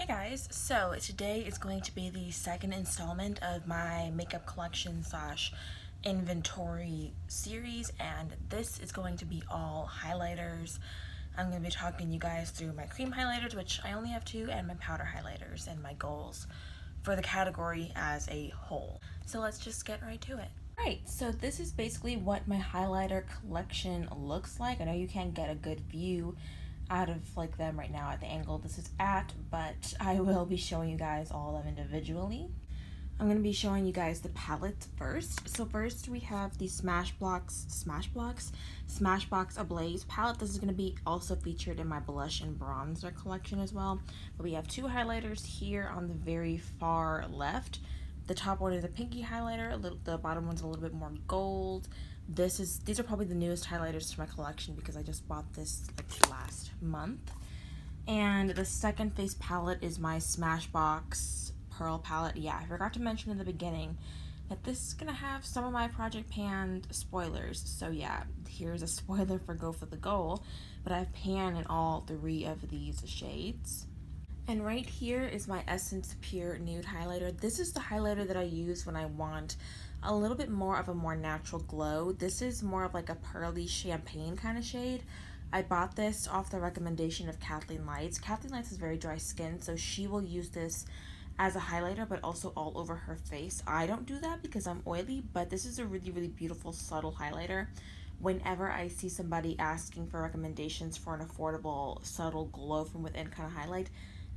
Hey guys, so today is going to be the second installment of my makeup collection slash inventory series, and this is going to be all highlighters. I'm going to be talking you guys through my cream highlighters, which I only have two, and my powder highlighters, and my goals for the category as a whole. So let's just get right to it. Right, so this is basically what my highlighter collection looks like. I know you can't get a good view out of like them right now at the angle this is at, but I will be showing you guys all of them individually. I'm going to be showing you guys the palette first. So first we have the Smashbox Ablaze palette. This is going to be also featured in my blush and bronzer collection as well. But we have two highlighters here on the very far left. The top one is a pinky highlighter, the bottom one's a little bit more gold. These are probably the newest highlighters to my collection because I just bought this like last month. And the second face palette is my Smashbox Pearl palette. Yeah, I forgot to mention in the beginning that this is gonna have some of my Project Pan spoilers. So yeah, here's a spoiler for Go for the Goal, but I've panned in all three of these shades. And right here is my Essence Pure Nude highlighter. This is the highlighter that I use when I want a little bit more of a more natural glow. This is more of like a pearly champagne kind of shade. I bought this off the recommendation of Kathleen Lights. Kathleen Lights has very dry skin, so she will use this as a highlighter, but also all over her face. I don't do that because I'm oily, but this is a really, really beautiful, subtle highlighter. Whenever I see somebody asking for recommendations for an affordable, subtle glow from within kind of highlight,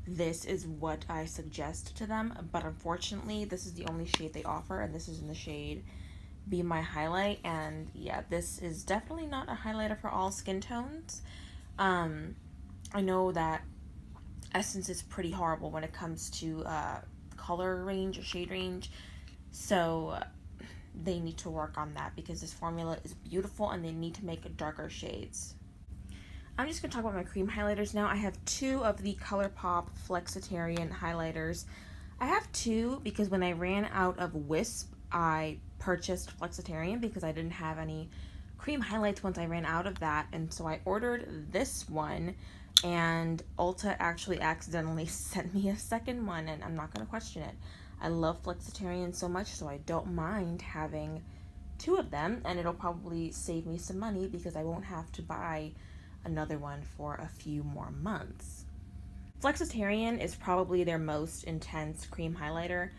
this is what I suggest to them. But unfortunately, this is the only shade they offer, and this is in the shade Be My Highlight. And yeah, this is definitely not a highlighter for all skin tones. I know that Essence is pretty horrible when it comes to color range or shade range, so they need to work on that because this formula is beautiful and they need to make darker shades. I'm just going to talk about my cream highlighters now. I have two of the ColourPop Flexitarian highlighters. I have two because when I ran out of Wisp, I purchased Flexitarian because I didn't have any cream highlights once I ran out of that. And so I ordered this one, and Ulta actually accidentally sent me a second one, and I'm not going to question it. I love Flexitarian so much, so I don't mind having two of them, and it'll probably save me some money because I won't have to buy another one for a few more months. Flexitarian is probably their most intense cream highlighter.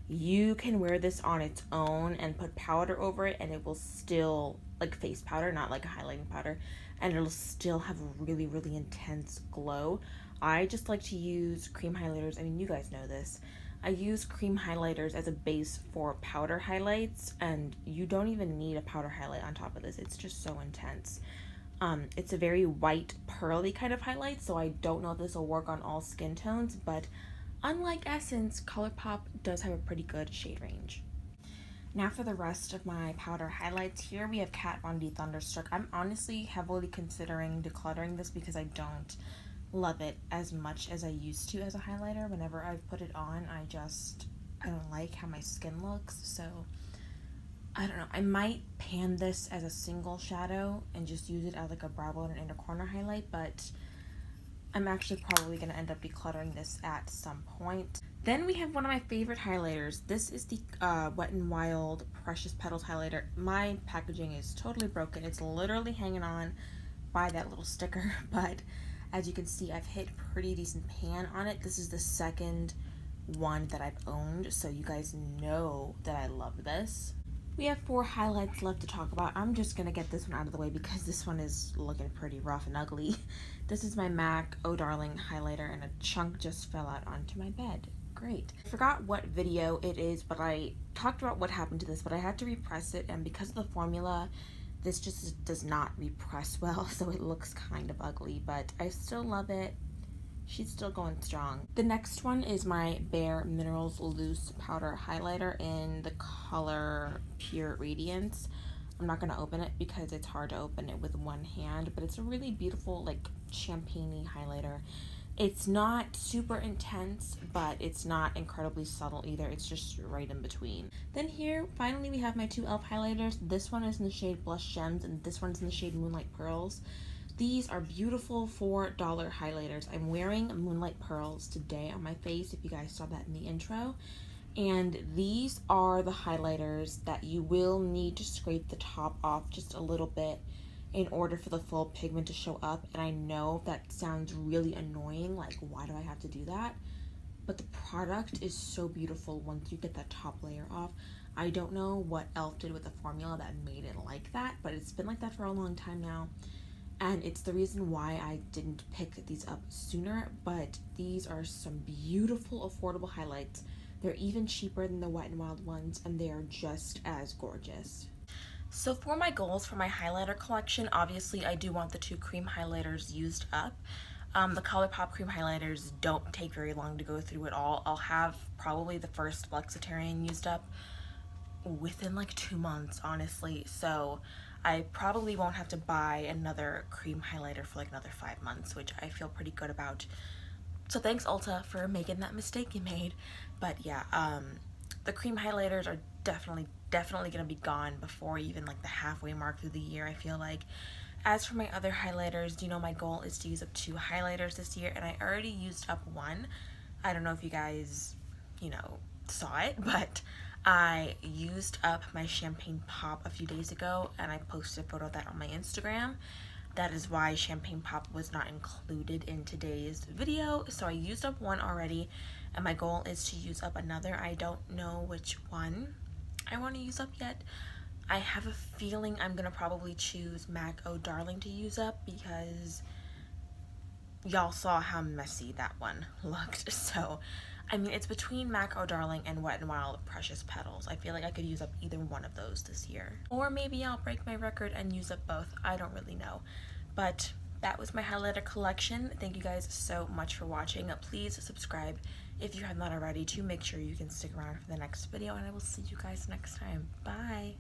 You can wear this on its own and put powder over it, and it will still, like face powder, not like a highlighting powder, and it'll still have a really, really intense glow. I just like to use cream highlighters. I mean, you guys know this. I use cream highlighters as a base for powder highlights, and you don't even need a powder highlight on top of this. It's just so intense. It's a very white, pearly kind of highlight, so I don't know if this will work on all skin tones, but unlike Essence, ColourPop does have a pretty good shade range. Now for the rest of my powder highlights, here we have Kat Von D Thunderstruck. I'm honestly heavily considering decluttering this because I don't love it as much as I used to as a highlighter. Whenever I put it on, I don't like how my skin looks, so I don't know. I might pan this as a single shadow and just use it as like a brow bone and inner corner highlight, but I'm actually probably going to end up decluttering this at some point. Then we have one of my favorite highlighters. This is the Wet n Wild Precious Petals highlighter. My packaging is totally broken. It's literally hanging on by that little sticker, but as you can see, I've hit pretty decent pan on it. This is the second one that I've owned, so you guys know that I love this. We have 4 highlights left to talk about. I'm just going to get this one out of the way because this one is looking pretty rough and ugly. This is my MAC Oh Darling highlighter, and a chunk just fell out onto my bed. Great. I forgot what video it is, but I talked about what happened to this, but I had to repress it, and because of the formula, this just does not repress well, so it looks kind of ugly, but I still love it. She's still going strong. The next one is my Bare Minerals Loose Powder Highlighter in the color Pure Radiance. I'm not going to open it because it's hard to open it with one hand, but it's a really beautiful, like, champagne-y highlighter. It's not super intense, but it's not incredibly subtle either. It's just right in between. Then here, finally, we have my 2 e.l.f. highlighters. This one is in the shade Blush Gems, and this one's in the shade Moonlight Pearls. These are beautiful $4 highlighters. I'm wearing Moonlight Pearls today on my face, if you guys saw that in the intro. And these are the highlighters that you will need to scrape the top off just a little bit in order for the full pigment to show up. And I know that sounds really annoying, like why do I have to do that? But the product is so beautiful once you get that top layer off. I don't know what e.l.f. did with the formula that made it like that, but it's been like that for a long time now. And it's the reason why I didn't pick these up sooner, but these are some beautiful, affordable highlights. They're even cheaper than the Wet n Wild ones, and they are just as gorgeous. So for my goals for my highlighter collection, obviously I do want the 2 cream highlighters used up. The ColourPop cream highlighters don't take very long to go through at all. I'll have probably the first Flexitarian used up within like 2 months, honestly. So I probably won't have to buy another cream highlighter for like another 5 months, which I feel pretty good about. So thanks Ulta for making that mistake you made. But yeah, the cream highlighters are definitely gonna be gone before even like the halfway mark through the year, I feel like. As for my other highlighters, you know my goal is to use up 2 highlighters this year, and I already used up 1. I don't know if you guys, you know, saw it, but I used up my Champagne Pop a few days ago, and I posted a photo of that on my Instagram. That is why Champagne Pop was not included in today's video. So I used up 1 already, and my goal is to use up another. I don't know which one I want to use up yet. I have a feeling I'm gonna probably choose MAC Oh Darling to use up because y'all saw how messy that one looked. So I mean, it's between MAC Oh Darling and Wet n Wild Precious Petals. I feel like I could use up either one of those this year. Or maybe I'll break my record and use up both. I don't really know. But that was my highlighter collection. Thank you guys so much for watching. Please subscribe if you have not already to make sure you can stick around for the next video, and I will see you guys next time. Bye!